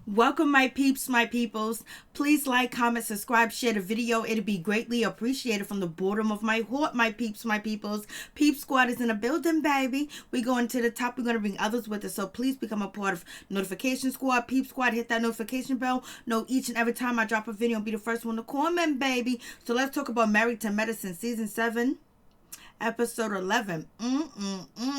Welcome, my peeps, my peoples. Please like, comment, subscribe, share the video. It'd be greatly appreciated from the bottom of my heart, my peeps, my peoples. Peep Squad is in the building, baby. We're going to the top. We're going to bring others with us. So please become a part of Notification Squad. Peep Squad, hit that notification bell. Know each and every time I drop a video, be the first one to comment, baby. So let's talk about Married to Medicine, Season 7. Episode 11.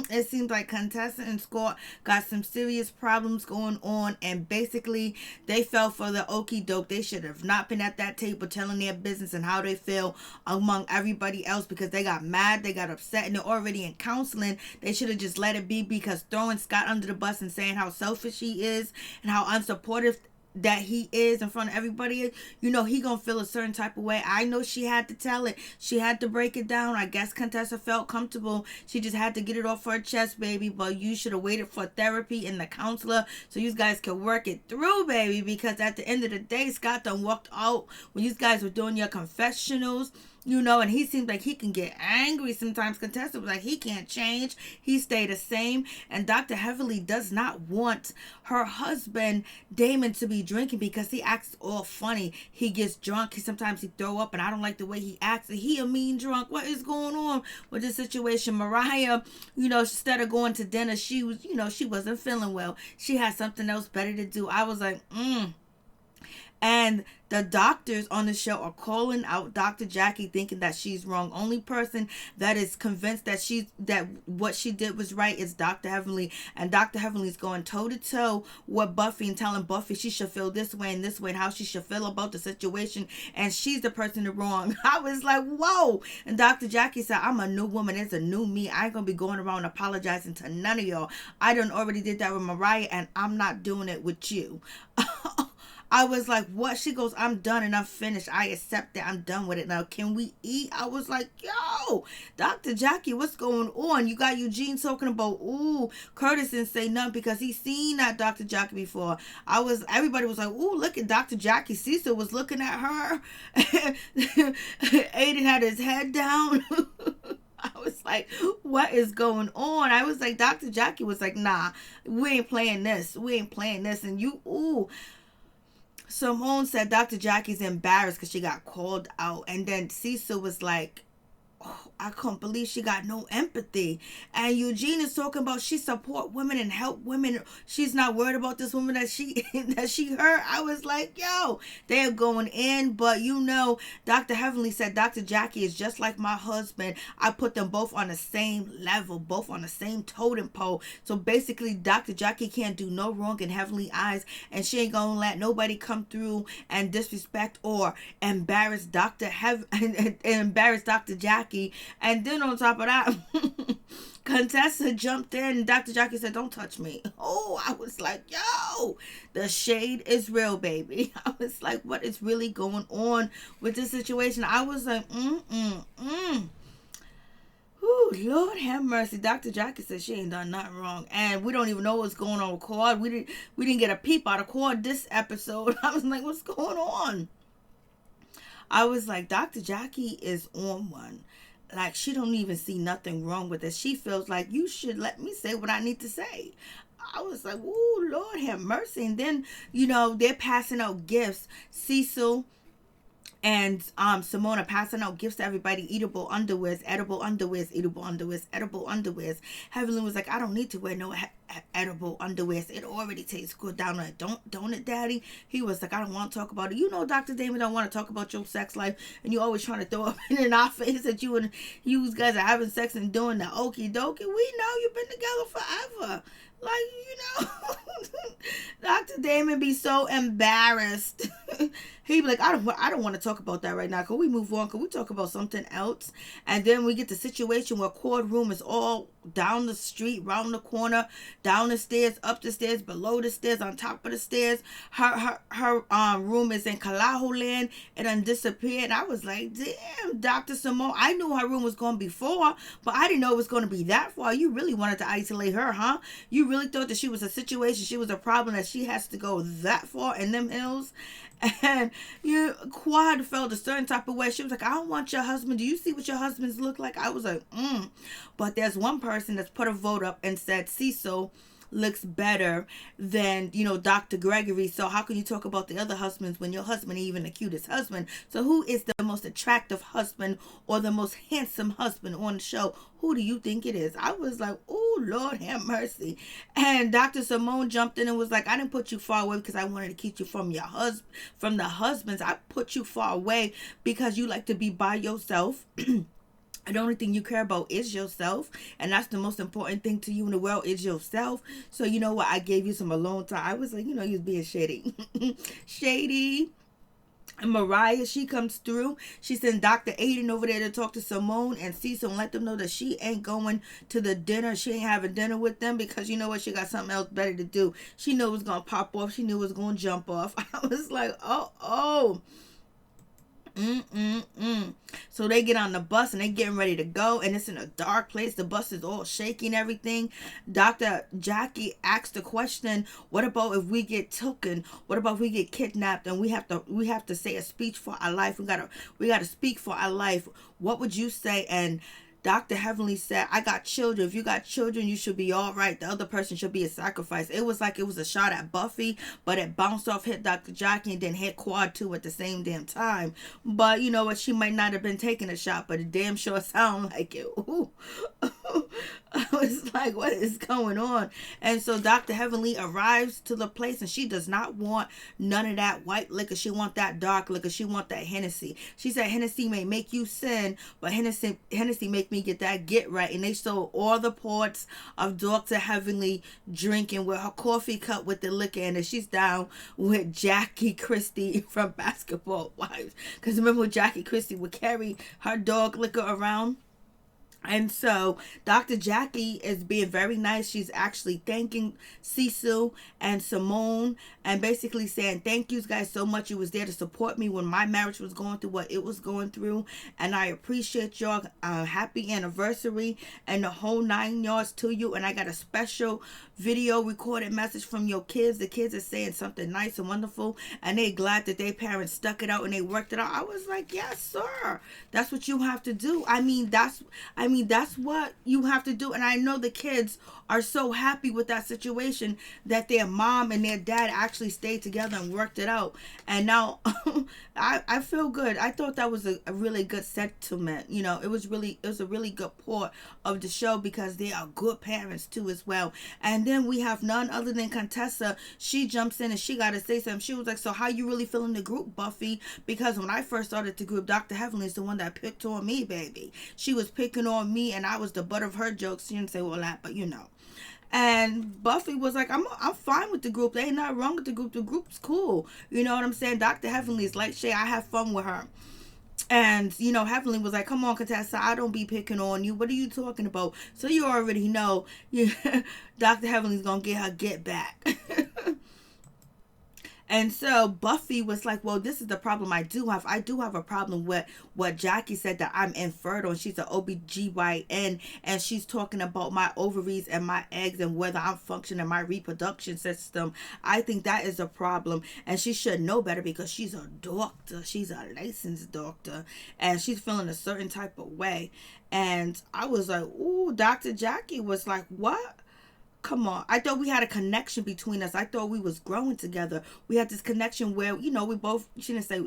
It seems like contestant and Scott got some serious problems going on, and basically they fell for the okie doke. They should have not been at that table telling their business and how they feel among everybody else, because they got mad, they got upset, and they're already in counseling. They should have just let it be, because throwing Scott under the bus and saying how selfish he is and how unsupportive that he is in front of everybody, you know, he gonna feel a certain type of way. I know she had to tell it. She had to break it down. I guess Contessa felt comfortable. She just had to get it off her chest, baby. But you should have waited for therapy and the counselor so you guys could work it through, baby. Because at the end of the day, Scott done walked out when you guys were doing your confessionals. You know, and he seems like he can get angry sometimes. Contessa was like, he can't change. He stayed the same. And Dr. Heavily does not want her husband, Damon, to be drinking because he acts all funny. He gets drunk. Sometimes he throw up, and I don't like the way he acts. He a mean drunk. What is going on with this situation? Mariah, you know, instead of going to dinner, she was, you know, she wasn't feeling well. She had something else better to do. I was like, And the doctors on the show are calling out Dr. Jackie, thinking that she's wrong. Only person that is convinced that what she did was right is Dr. Heavenly. And Dr. Heavenly is going toe to toe with Buffy and telling Buffy she should feel this way and how she should feel about the situation. And she's the person wrong. I was like, whoa. And Dr. Jackie said, I'm a new woman. It's a new me. I ain't gonna be going around apologizing to none of y'all. I done already did that with Mariah, and I'm not doing it with you. I was like, what? She goes, I'm done and I'm finished. I accept it. I'm done with it now. Can we eat? I was like, yo, Dr. Jackie, what's going on? You got Eugene talking about, Curtis didn't say nothing because he's seen that Dr. Jackie before. Everybody was like, look at Dr. Jackie. Cecil was looking at her. Aiden had his head down. I was like, what is going on? I was like, Dr. Jackie was like, nah, we ain't playing this. And you, Simone said Dr. Jackie's embarrassed because she got called out. And then Cecil was like, I couldn't believe she got no empathy. And Eugene is talking about she support women and help women. She's not worried about this woman that she hurt. I was like, yo, they're going in. But you know, Dr. Heavenly said Dr. Jackie is just like my husband. I put them both on the same level, both on the same totem pole. So basically, Dr. Jackie can't do no wrong in Heavenly eyes, and she ain't gonna let nobody come through and disrespect or embarrass embarrass Dr. Jackie. And then on top of that, Contessa jumped in and Dr. Jackie said, don't touch me. I was like, yo, the shade is real, baby. I was like, what is really going on with this situation? I was like, Lord have mercy. Dr. Jackie said she ain't done nothing wrong. And we don't even know what's going on with Claude. We didn't get a peep out of Claude this episode. I was like, what's going on? I was like, Dr. Jackie is on one. Like, she don't even see nothing wrong with it. She feels like you should let me say what I need to say. I was like, Lord have mercy. And then, you know, they're passing out gifts. Cecil and Simone are passing out gifts to everybody. Edible underwears. Heavenly was like, I don't need to wear no edible underwears. It already tastes good down there. Don't it, Daddy? He was like, I don't want to talk about it. You know, Dr. Damon don't want to talk about your sex life, and you always trying to throw up in our face that you guys are having sex and doing the okie dokie. We know you've been together forever. Like, you know, Dr. Damon be so embarrassed. He be like, I don't want to talk about that right now. Can we move on? Can we talk about something else? And then we get the situation where courtroom is all down the street, round the corner, down the stairs, up the stairs, below the stairs, on top of the stairs. Her room is in Kalahu land. It done disappeared. I was like, damn, Dr. Simone. I knew her room was going before, but I didn't know it was going to be that far. You really wanted to isolate her, huh? You really thought that she was a situation, she was a problem, that she has to go that far in them hills? And Quad felt a certain type of way. She was like, I don't want your husband. Do you see what your husbands look like? I was like, But there's one person that's put a vote up and said Cecil looks better than, Dr. Gregory. So how can you talk about the other husbands when your husband ain't even the cutest husband? So who is the most attractive husband or the most handsome husband on the show? Who do you think it is? I was like, oh, Lord have mercy. And Dr. Simone jumped in and was like, I didn't put you far away because I wanted to keep you from your husband, from the husbands. I put you far away because you like to be by yourself. And the only thing you care about is yourself. And that's the most important thing to you in the world is yourself. So you know what? I gave you some alone time. I was like, you was being shady. Shady. And Mariah, she comes through. She sent Dr. Aiden over there to talk to Simone and Cecil and let them know that she ain't going to the dinner. She ain't having dinner with them because you know what? She got something else better to do. She knew it was going to pop off. She knew it was going to jump off. I was like, oh. So they get on the bus and they getting ready to go, and it's in a dark place. The bus is all shaky and everything. Dr. Jackie asked the question, what about if we get taken? What about if we get kidnapped and we have to say a speech for our life? We gotta speak for our life. What would you say? And Dr. Heavenly said, I got children. If you got children, you should be all right. The other person should be a sacrifice. It was like it was a shot at Buffy, but it bounced off, hit Dr. Jackie, and then hit Quad 2 at the same damn time. But you know what? She might not have been taking a shot, but it damn sure sounded like it. Ooh. I was like, what is going on? And so Dr. Heavenly arrives to the place, and she does not want none of that white liquor. She want that dark liquor. She want that Hennessy. She said Hennessy may make you sin, but Hennessy make me get right. And they sold all the parts of Dr. Heavenly drinking with her coffee cup with the liquor in it. She's down with Jackie Christie from Basketball Wives. Because remember Jackie Christie would carry her dog liquor around? And so Dr. Jackie is being very nice. She's actually thanking Cecil and Simone and basically saying, thank you guys so much. You was there to support me when my marriage was going through what it was going through. And I appreciate y'all. Happy anniversary and the whole 9 yards to you. And I got a special video recorded message from your kids. The kids are saying something nice and wonderful. And they glad that their parents stuck it out and they worked it out. I was like, yes, sir. That's what you have to do. That's what you have to do. And I know the kids are so happy with that situation that their mom and their dad actually stayed together and worked it out. And now I feel good. I thought that was a really good sentiment. It was a really good part of the show because they are good parents too as well. And then we have none other than Contessa. She jumps in and she got to say something. She was like, so how you really feeling the group, Buffy? Because when I first started the group, Dr. Heavenly is the one that picked on me, baby. She was picking on me and I was the butt of her jokes. She didn't say all that, but And Buffy was like, I'm fine with the group. There ain't nothing wrong with the group. The group's cool. You know what I'm saying? Dr. Heavenly is like, Shay, I have fun with her. And, Heavenly was like, come on, Contessa, I don't be picking on you. What are you talking about? So you already know Dr. Heavenly's going to get her get back. And so Buffy was like, well, this is the problem I do have. I do have a problem with what Jackie said, that I'm infertile. And she's an OBGYN. And she's talking about my ovaries and my eggs and whether I'm functioning my reproduction system. I think that is a problem. And she should know better because she's a doctor. She's a licensed doctor. And she's feeling a certain type of way. And I was like, ooh, Dr. Jackie was like, what? Come on. I thought we had a connection between us. I thought we was growing together. We had this connection where, we both, she didn't say,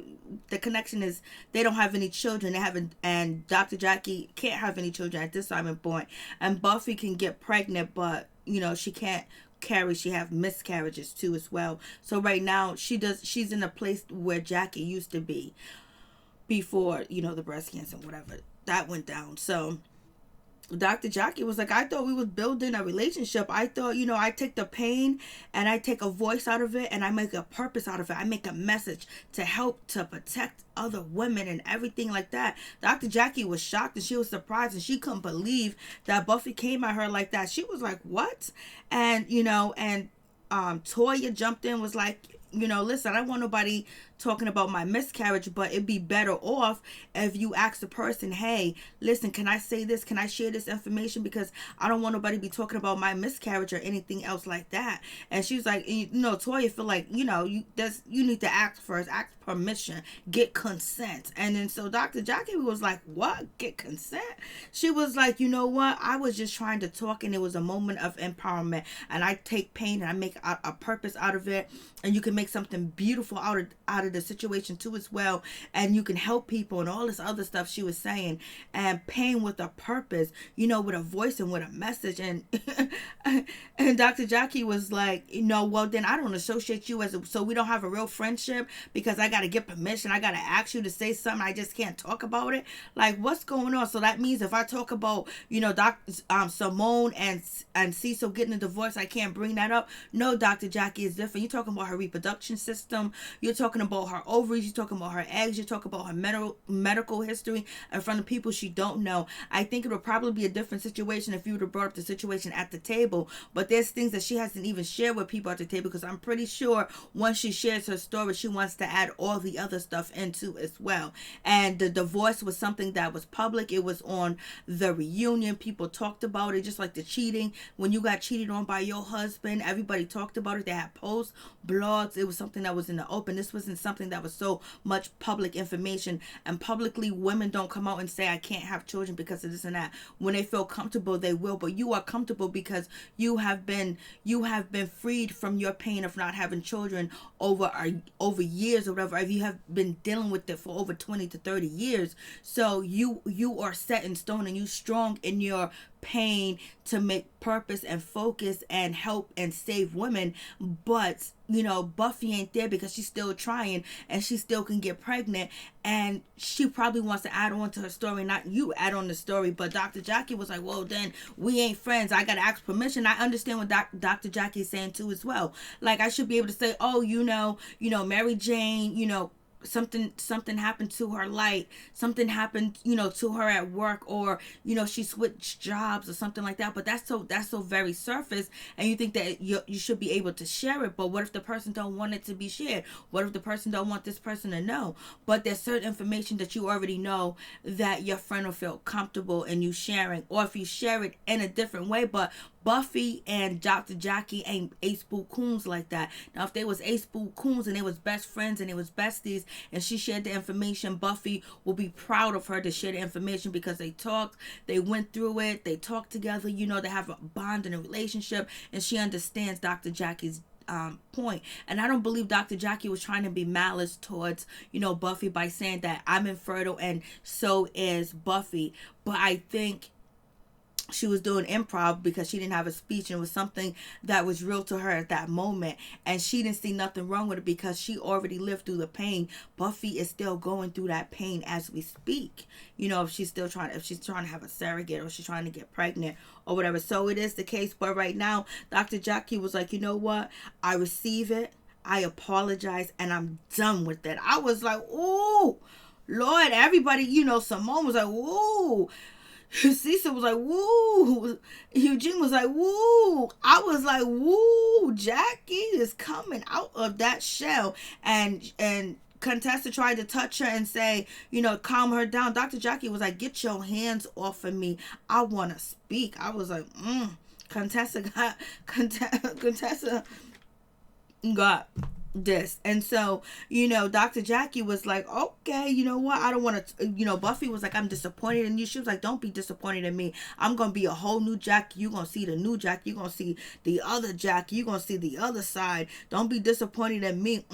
the connection is they don't have any children. They haven't, and Dr. Jackie can't have any children at this time and point. And Buffy can get pregnant, but, she can't carry. She have miscarriages too as well. So right now she's in a place where Jackie used to be before, the breast cancer, whatever that went down. So Dr. Jackie was like, I thought we was building a relationship. I thought, I take the pain and I take a voice out of it and I make a purpose out of it. I make a message to help, to protect other women and everything like that. Dr. Jackie was shocked and she was surprised and she couldn't believe that Buffy came at her like that. She was like, what? And, Toya jumped in, was like, listen, I don't want nobody talking about my miscarriage, but it'd be better off if you ask the person, hey, listen, can I say this? Can I share this information? Because I don't want nobody to be talking about my miscarriage or anything else like that. And she was like, Toya feel like, you need to ask first, ask permission, get consent. And then so Dr. Jackie was like, what? Get consent? She was like, you know what? I was just trying to talk, and it was a moment of empowerment. And I take pain and I make a purpose out of it. And you can make something beautiful out of the situation too as well. And you can help people and all this other stuff she was saying. And pain with a purpose, with a voice and with a message. And and Dr. Jackie was like, well, then I don't associate you so we don't have a real friendship because I got to get permission. I got to ask you to say something. I just can't talk about it. Like, what's going on? So that means if I talk about, Simone and Cecil getting a divorce, I can't bring that up. No, Dr. Jackie is different. You're talking about her reproduction system. You're talking about her ovaries. You're talking about her eggs. You're talking about her medical history in front of people she don't know. I think it would probably be a different situation if you would have brought up the situation at the table. But there's things that she hasn't even shared with people at the table, because I'm pretty sure once she shares her story, she wants to add all the other stuff into as well. And the divorce was something that was public. It was on the reunion. People talked about it, just like the cheating. When you got cheated on by your husband, everybody talked about it. They had posts, blogs. It was something that was in the open. This wasn't something that was so much public information. And publicly, women don't come out and say, I can't have children because of this and that. When they feel comfortable, they will. But you are comfortable because you have been freed from your pain of not having children over years or whatever. If you have been dealing with it for over 20 to 30 years, so you are set in stone, and you strong in your pain to make purpose and focus and help and save women. But Buffy ain't there because she's still trying, and she still can get pregnant, and she probably wants to add on to her story. Not you add on the story, but Dr. Jackie was like, well, then we ain't friends. I gotta ask permission. I understand what Dr. Jackie is saying too as well. Like, I should be able to say, oh, Mary Jane, something happened to her light, something happened to her at work, or she switched jobs or something like that. But that's so very surface, and you think that you should be able to share it. But what if the person don't want it to be shared? What if the person don't want this person to know? But there's certain information that you already know that your friend will feel comfortable in you sharing, or if you share it in a different way. But Buffy and Dr. Jackie ain't ace boo coons like that. Now, if they was ace boo coons and they was best friends and they was besties, and she shared the information, Buffy will be proud of her to share the information, because they talked, they went through it, they talked together, they have a bond and a relationship, and she understands Dr. Jackie's point. And I don't believe Dr. Jackie was trying to be malice towards Buffy by saying that I'm infertile and so is Buffy. But I think she was doing improv because she didn't have a speech, and it was something that was real to her at that moment, and she didn't see nothing wrong with it because she already lived through the pain. Buffy is still going through that pain as we speak, if she's trying to have a surrogate, or she's trying to get pregnant or whatever. So it is the case. But right now, Dr. Jackie was like, you know what, I receive it, I apologize, and I'm done with it. I was like, ooh, Lord, everybody, Simone was like, ooh, Cecil was like, woo. Eugene was like, woo. I was like, woo. Jackie is coming out of that shell. And Contessa tried to touch her and say, calm her down. Dr. Jackie was like, get your hands off of me. I want to speak. I was like, Contessa got this. And so Dr. Jackie was like, okay, you know what, I don't want to, Buffy was like, I'm disappointed in you. She was like, don't be disappointed in me. I'm gonna be a whole new Jackie. You're gonna see the new Jackie. You're gonna see the other Jackie. You're gonna see the other side. Don't be disappointed in me.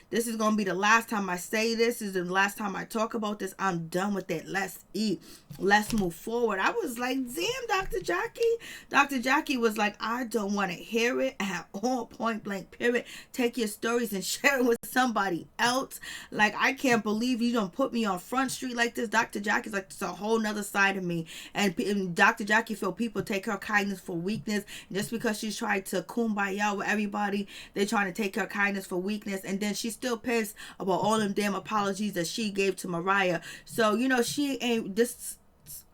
This is gonna be the last time I say this. This is the last time I talk about this. I'm done with it. Let's eat. Let's move forward. I was like, damn, Dr. Jackie. Dr. Jackie was like, I don't want to hear it at all, point blank, period. Take your stories and share it with somebody else. Like, I can't believe you don't put me on Front Street like this. Dr. Jackie's like, it's a whole nother side of me. And Dr. Jackie feel people take her kindness for weakness. Just because she's tried to kumbaya with everybody, they're trying to take her kindness for weakness. And then she's still pissed about all them damn apologies that she gave to Mariah. So, she ain't this.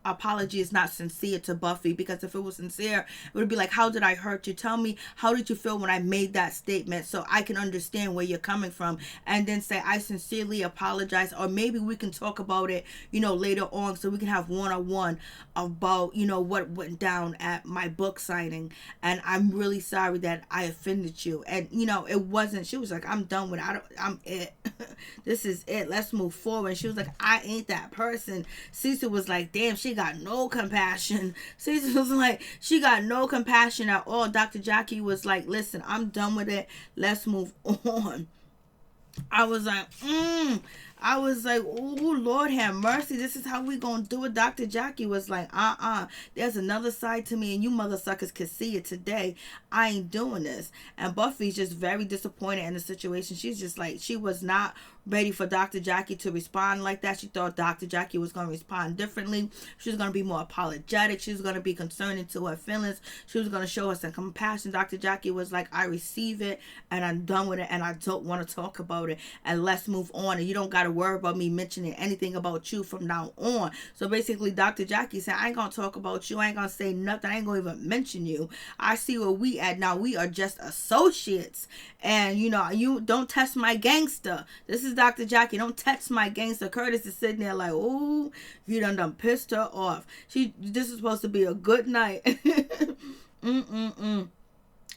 apology is not sincere to Buffy, because if it was sincere, it would be like, how did I hurt you? Tell me, how did you feel when I made that statement so I can understand where you're coming from, and then say, I sincerely apologize, or maybe we can talk about it, later on, so we can have one-on-one about, what went down at my book signing, and I'm really sorry that I offended you. And, it wasn't, she was like, I'm done with it. I'm it. This is it. Let's move forward. And she was like, I ain't that person. Cecil was like, damn, she got no compassion. Cecil was like, she got no compassion at all. Dr. Jackie was like, listen, I'm done with it. Let's move on. I was like, oh, Lord have mercy. This is how we gonna do it. Dr. Jackie was like, there's another side to me, and you mother suckers can see it today. I ain't doing this. And Buffy's just very disappointed in the situation. She's just like, she was not ready for Dr. Jackie to respond like that. She thought Dr. Jackie was going to respond differently. She was going to be more apologetic. She was going to be concerned into her feelings. She was going to show us some compassion. Dr. Jackie was like, I receive it, and I'm done with it, and I don't want to talk about it, and let's move on, and you don't got to worry about me mentioning anything about you from now on. So basically, Dr. Jackie said, I ain't going to talk about you. I ain't going to say nothing. I ain't going to even mention you. I see where we at now. We are just associates, and you don't test my gangster. This is Dr. Jackie. Don't test my gangster. Curtis is sitting there like, oh, you done pissed her off. This is supposed to be a good night.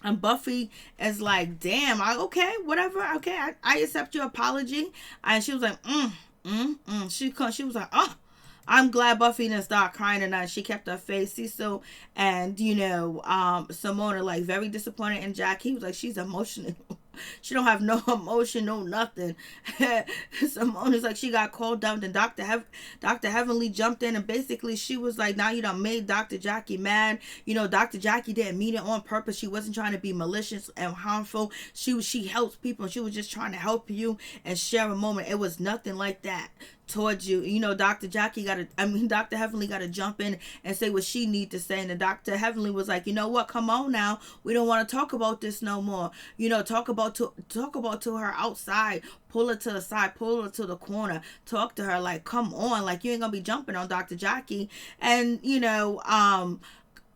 And Buffy is like, damn, okay, whatever, okay, I accept your apology. And she was like, She was like, I'm glad Buffy didn't start crying tonight. She kept her face. Cecil and, Simone are like very disappointed in Jack. He was like, she's emotional. She don't have no emotion, no nothing. Simone is like, she got called down. Then Dr. Heavenly jumped in, and basically she was like, now you done made Dr. Jackie mad. Dr. Jackie didn't mean it on purpose. She wasn't trying to be malicious and harmful. She helps people, and she was just trying to help you and share a moment. It was nothing like that towards you. Dr. Heavenly gotta jump in and say what she need to say. And then Dr. Heavenly was like, you know what, come on now, we don't want to talk about this no more. Talk about to her outside, pull her to the side, pull her to the corner, talk to her like, come on, like, you ain't gonna be jumping on Dr. Jackie. And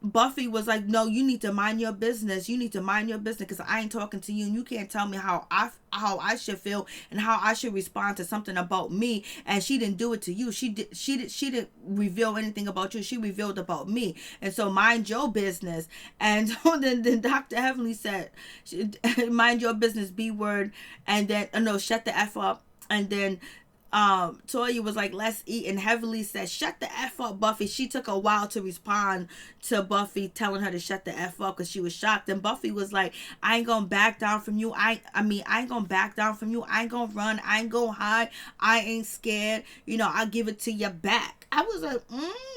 Buffy was like, no, you need to mind your business. You need to mind your business, because I ain't talking to you, and you can't tell me how I should feel and how I should respond to something about me. And she didn't do it to you. She didn't reveal anything about you. She revealed about me. And so mind your business. And then Dr. Heavenly said, mind your business, B word. And then no, shut the F up. And then Toya was like, let's eat. And Heavenly said, shut the F up, Buffy. She took a while to respond to Buffy telling her to shut the F up, because she was shocked. And Buffy was like, I ain't gonna back down from you. I ain't gonna back down from you. I ain't gonna run. I ain't gonna hide. I ain't scared. I'll give it to you back. I was like,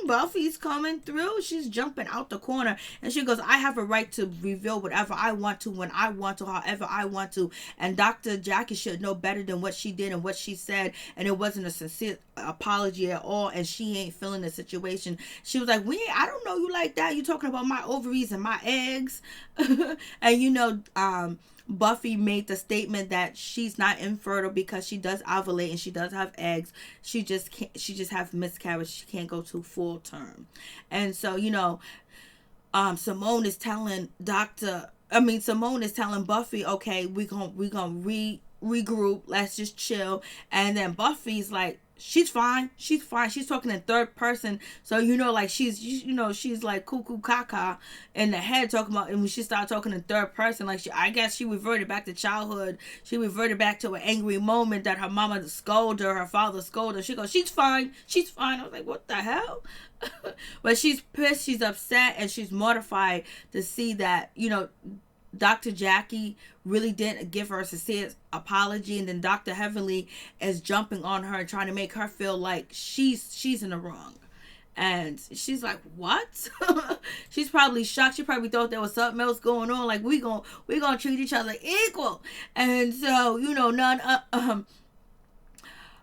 Buffy's coming through. She's jumping out the corner. And she goes, I have a right to reveal whatever I want to, when I want to, however I want to. And Dr. Jackie should know better than what she did and what she said. And it wasn't a sincere apology at all. And she ain't feeling the situation. She was like, I don't know you like that. You talking about my ovaries and my eggs. And Buffy made the statement that she's not infertile because she does ovulate and she does have eggs. She just have miscarriage. She can't go to full term. And so, Simone is telling Buffy, okay, we gonna regroup. Let's just chill. And then Buffy's like, she's fine. She's talking in third person. So, like she's like cuckoo caca in the head talking about, and when she started talking in third person, like I guess she reverted back to childhood. She reverted back to an angry moment that her mama scolded her, her father scolded her. She goes, she's fine. I was like, what the hell? But she's pissed, she's upset, and she's mortified to see that, Dr. Jackie really didn't give her a sincere apology, and then Dr. Heavenly is jumping on her and trying to make her feel like she's in the wrong. And she's like, what? She's probably shocked. She probably thought there was something else going on, like we gonna treat each other equal. And so,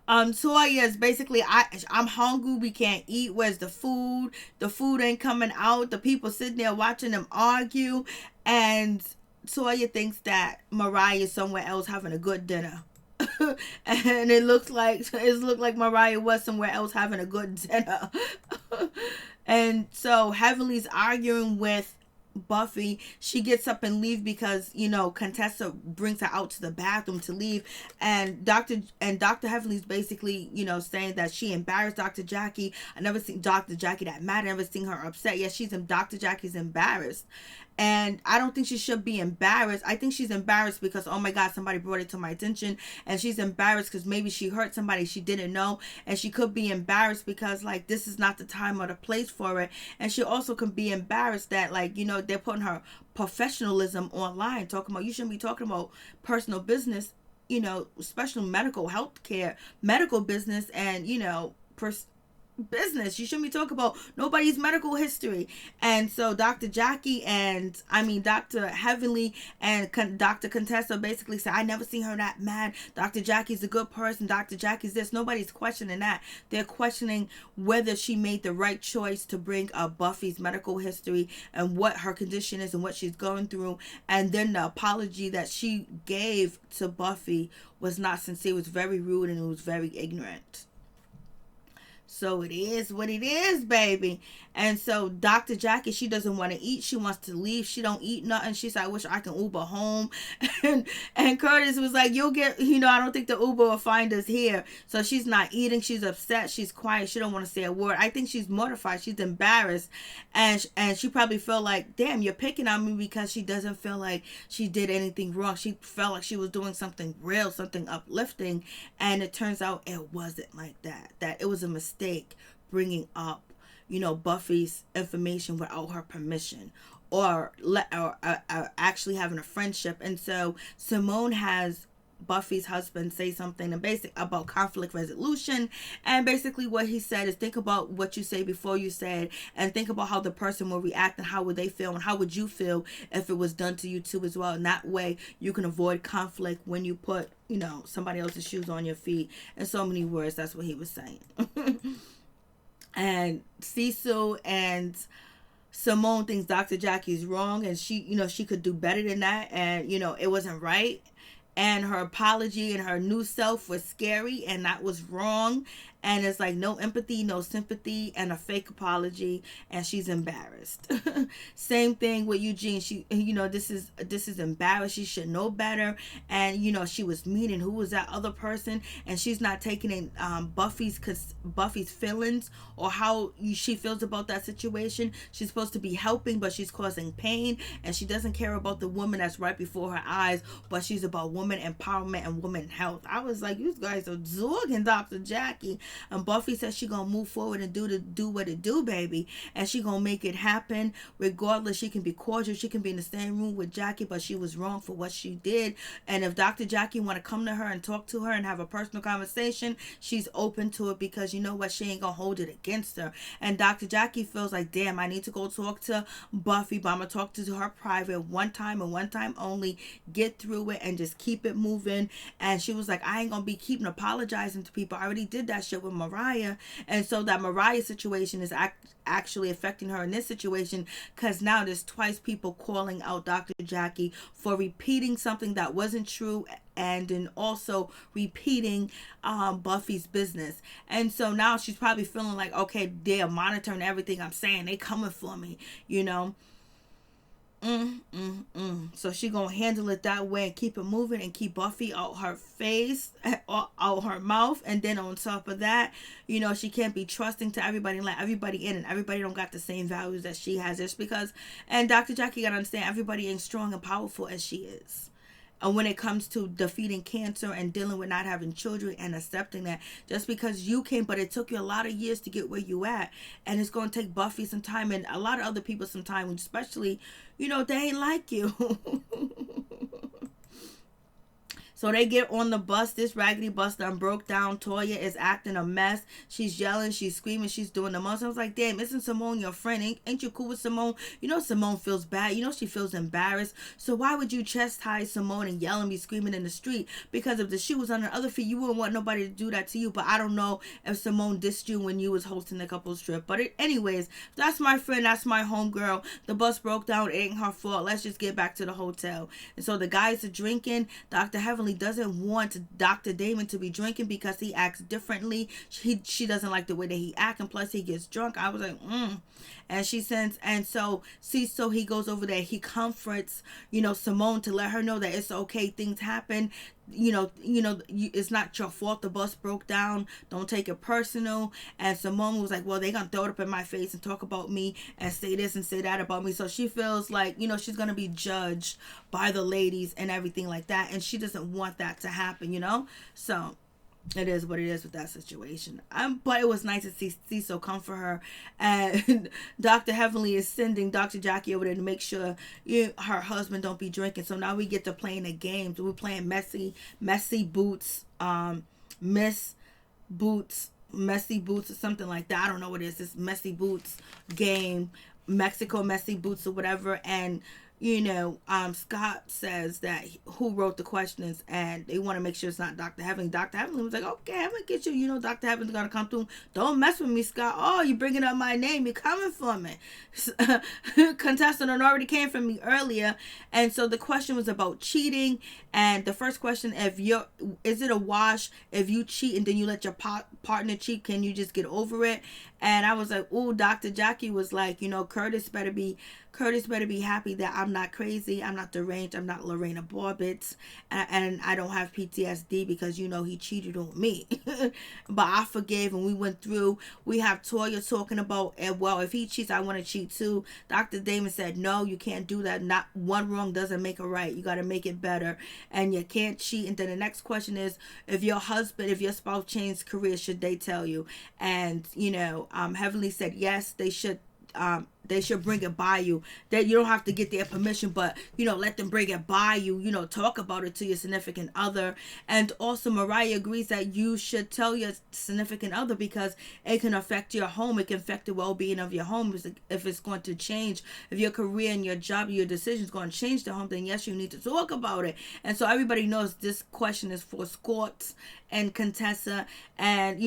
Toya is basically, I'm hungry, we can't eat, where's the food? The food ain't coming out. The people sitting there watching them argue, and Toya thinks that Mariah is somewhere else having a good dinner. And it looked like Mariah was somewhere else having a good dinner. And so Heavenly's arguing with Buffy. She gets up and leave because, you know, Contessa brings her out to the bathroom to leave, and Dr. Heavenly's basically, you know, saying that she embarrassed Dr. Jackie. I never seen Dr. Jackie that mad. I never seen her upset. Yes, Dr. Jackie's embarrassed. And I don't think she should be embarrassed. I think she's embarrassed because, oh my God, somebody brought it to my attention. And she's embarrassed because maybe she hurt somebody she didn't know. And she could be embarrassed because, like, this is not the time or the place for it. And she also can be embarrassed that, like, you know, they're putting her professionalism online, talking about, you shouldn't be talking about personal business, you know, especially medical health care, medical business, and, you know, business. You shouldn't be talking about nobody's medical history. And so Dr. Heavenly and Dr. Contessa basically said, I never seen her that mad. Dr. Jackie's a good person. Dr. Jackie's this. Nobody's questioning that. They're questioning whether she made the right choice to bring up Buffy's medical history and what her condition is and what she's going through. And then the apology that she gave to Buffy was not sincere. It was very rude and it was very ignorant. So it is what it is, baby. And so Dr. Jackie, she doesn't want to eat. She wants to leave. She don't eat nothing. She said, I wish I can Uber home. And Curtis was like, you'll get, you know, I don't think the Uber will find us here. So she's not eating. She's upset. She's quiet. She don't want to say a word. I think she's mortified. She's embarrassed. And she probably felt like, damn, you're picking on me because she doesn't feel like she did anything wrong. She felt like she was doing something real, something uplifting. And it turns out it wasn't like that. That it was a mistake bringing up, you know, Buffy's information without her permission, or actually having a friendship. And so Simone has Buffy's husband say something and about conflict resolution, and basically what he said is, think about what you say before you say it, and think about how the person will react and how would they feel and how would you feel if it was done to you too as well. And that way you can avoid conflict when you put, you know, somebody else's shoes on your feet. In so many words, that's what he was saying. And Cecil and Simone thinks Dr. Jackie's wrong, and she, you know, she could do better than that, and, you know, it wasn't right. And her apology and her new self was scary, and that was wrong. And it's like no empathy, no sympathy, and a fake apology, and she's embarrassed. Same thing with Eugene. She, you know, this is embarrassed. She should know better. And, you know, she was mean, and who was that other person? And she's not taking in Buffy's feelings or how she feels about that situation. She's supposed to be helping, but she's causing pain, and she doesn't care about the woman that's right before her eyes, but she's about woman empowerment and woman health. I was like, you guys are zogging Dr. Jackie. And Buffy says she gonna move forward and do what it do, baby, and she gonna make it happen regardless. She can be cordial, she can be in the same room with Jackie, but she was wrong for what she did. And if Dr. Jackie want to come to her and talk to her and have a personal conversation, she's open to it, because you know what, she ain't gonna hold it against her. And Dr. Jackie feels like, damn, I need to go talk to Buffy, but I'm gonna talk to her private one time and one time only, get through it and just keep it moving. And she was like, I ain't gonna be keeping apologizing to people. I already did that shit with Mariah. And so that Mariah situation is actually affecting her in this situation, because now there's twice people calling out Dr. Jackie for repeating something that wasn't true, and then also repeating Buffy's business. And so now she's probably feeling like, okay, they're monitoring everything I'm saying, they coming for me, you know. So she gonna handle it that way and keep it moving and keep Buffy out her face, out her mouth. And then on top of that, you know, she can't be trusting to everybody and let everybody in, and everybody don't got the same values that she has, just because. And Dr. Jackie gotta understand, everybody ain't strong and powerful as she is. And when it comes to defeating cancer and dealing with not having children and accepting that, just because you came, but it took you a lot of years to get where you at. And it's going to take Buffy some time and a lot of other people some time, especially, you know, they ain't like you. So they get on the bus. This raggedy bus done broke down. Toya is acting a mess. She's yelling. She's screaming. She's doing the most. I was like, damn, isn't Simone your friend? Ain't you cool with Simone? You know Simone feels bad. You know she feels embarrassed. So why would you chastise Simone and yell and be screaming in the street? Because if the shoe was on the other feet, you wouldn't want nobody to do that to you. But I don't know if Simone dissed you when you was hosting the couples trip. But anyways, that's my friend. That's my homegirl. The bus broke down. It ain't her fault. Let's just get back to the hotel. And so the guys are drinking. Dr. Heavenly Heavenly doesn't want Dr. Damon to be drinking because he acts differently. She doesn't like the way that he acts, and plus he gets drunk. I was like, And she sends, and so he goes over there. He comforts, Simone, to let her know that it's okay. Things happen. It's not your fault the bus broke down. Don't take it personal. And Simone was like, well, they're gonna throw it up in my face and talk about me and say this and say that about me. So she feels like, she's gonna be judged by the ladies and everything like that, and she doesn't want that to happen. So it is what it is with that situation. But it was nice to see Cecil comfort her, and Dr. Heavenly is sending Dr. Jackie over there to make sure her husband don't be drinking. So now we get to playing the games. We're playing messy boots, messy boots or something like that. I don't know what it is. This messy boots game, Mexico messy boots or whatever, and Scott says that who wrote the questions, and they want to make sure it's not Dr. Heavenly. Dr. Heavenly was like, okay, I'm going to get you. Dr. Heavenly's going to come through. Don't mess with me, Scott. Oh, you bringing up my name. You're coming for me. Contestant already came for me earlier. And so the question was about cheating. And the first question, is it a wash if you cheat and then you let your partner cheat? Can you just get over it? And I was like, oh, Dr. Jackie was like, Curtis better be happy that I'm not crazy. I'm not deranged. I'm not Lorena Bobbitt. And I don't have PTSD because, he cheated on me. But I forgave, and we went through. We have Toya talking about, well, if he cheats, I want to cheat too. Dr. Damon said, no, you can't do that. Not one wrong doesn't make a right. You got to make it better. And you can't cheat. And then the next question is, if your spouse changed careers, should they tell you? And, Heavenly said, yes, they should. They should bring it by you. That you don't have to get their permission, but let them bring it by you. Talk about it to your significant other. And also Mariah agrees that you should tell your significant other because it can affect your home. It can affect the well-being of your home if it's going to change. If your career and your job, your decision is going to change the home, then yes, you need to talk about it. And so everybody knows this question is for Scott and Contessa, and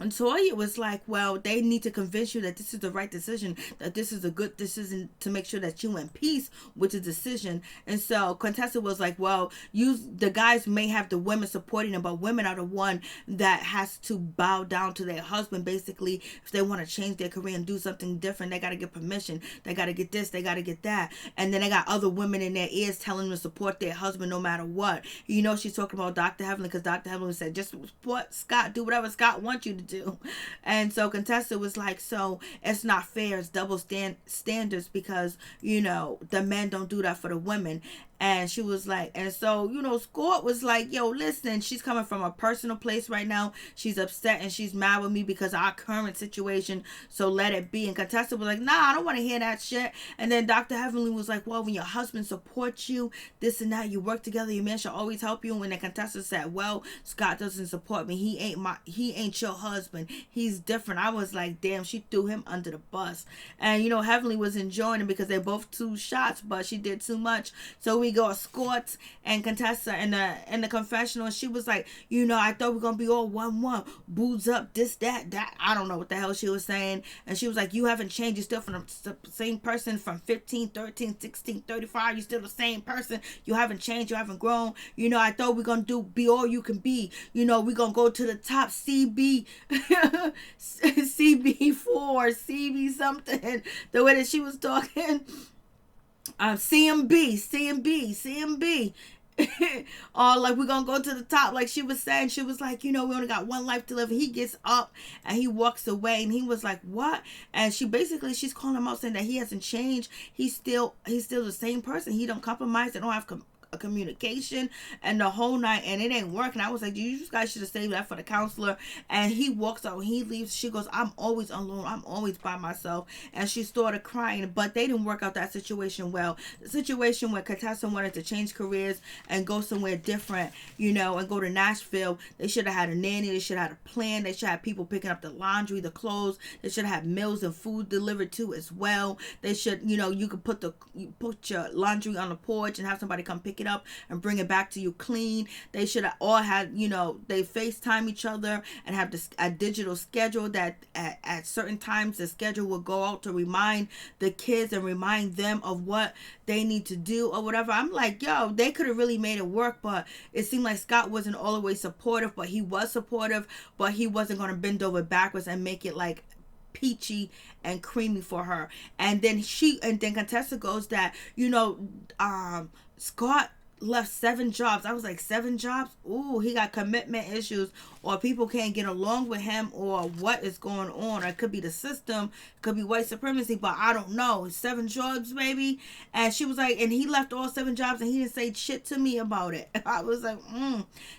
and Toya was like, well, they need to convince you that this is the right decision, that this is a good decision to make sure that you're in peace with the decision. And so Contessa was like, well, the guys may have the women supporting them, but women are the one that has to bow down to their husband. Basically, if they want to change their career and do something different, they got to get permission. They got to get this, they got to get that. And then they got other women in their ears telling them to support their husband no matter what. She's talking about Dr. Heavenly because Dr. Heavenly said, just support Scott, do whatever Scott wants you to do. And so Contessa was like, so it's not fair, it's double standards because the men don't do that for the women. And she was like, and so, Scott was like, yo, listen, she's coming from a personal place right now. She's upset and she's mad with me because of our current situation. So let it be. And Contessa was like, nah, I don't want to hear that shit. And then Dr. Heavenly was like, well, when your husband supports you, this and that, you work together, your man should always help you. And when the Contessa said, well, Scott doesn't support me. He ain't your husband. He's different. I was like, damn, she threw him under the bus. And, Heavenly was enjoying it because they both took shots, but she did too much. So we go Scott and Contessa in the confessional, and she was like, I thought we were gonna be all 1-1, booze up, this, that. I don't know what the hell she was saying. And she was like, you haven't changed. You're still from the same person from 15, 13, 16, 35. You're still the same person. You haven't changed. You haven't grown. I thought we are gonna be all you can be. We gonna go to the top. CB CB4, CB something, the way that she was talking. CMB. Or like, we're gonna go to the top, like she was saying. She was like, we only got one life to live. And he gets up and he walks away, and he was like, what? And she's calling him out, saying that he hasn't changed. He's still the same person. He don't compromise. They don't have a communication and the whole night, and it ain't working. I was like, you guys should have saved that for the counselor. And he walks out, he leaves. She goes, I'm always alone, I'm always by myself. And she started crying, but they didn't work out that situation well. The situation where Contessa wanted to change careers and go somewhere different, and go to Nashville, they should have had a nanny. They should have had a plan. They should have people picking up the laundry, the clothes. They should have meals and food delivered too as well. They should, you could put your laundry on the porch and have somebody come pick pick it up and bring it back to you clean. They should have all had, they FaceTime each other and have a digital schedule that at certain times the schedule will go out to remind the kids and remind them of what they need to do or whatever. I'm like, yo, they could have really made it work, but it seemed like Scott wasn't all the way supportive, but he was supportive, but he wasn't going to bend over backwards and make it like peachy and creamy for her. And then Contessa goes that, Scott left 7 jobs. I was like, 7 jobs? Ooh, he got commitment issues, or people can't get along with him, or what is going on. Or it could be the system, it could be white supremacy, but I don't know. 7 jobs, baby. And she was like, and he left all 7 jobs and he didn't say shit to me about it. I was like,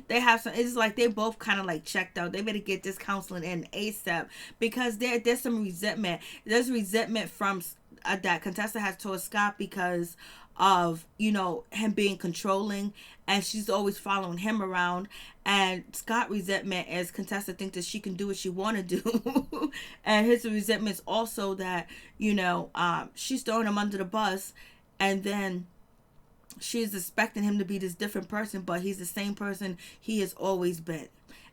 they have some, it's like they both kind of like checked out. They better get this counseling in ASAP, because there's some resentment. There's resentment from that Contessa has towards Scott because of him being controlling, and she's always following him around. And Scott resentment is Contessa thinks that she can do what she want to do. And his resentment is also that she's throwing him under the bus, and then she's expecting him to be this different person, but he's the same person he has always been.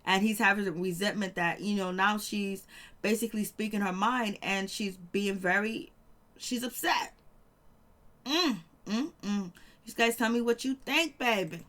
And he's having a resentment that now she's basically speaking her mind, and she's upset. You guys tell me what you think, baby.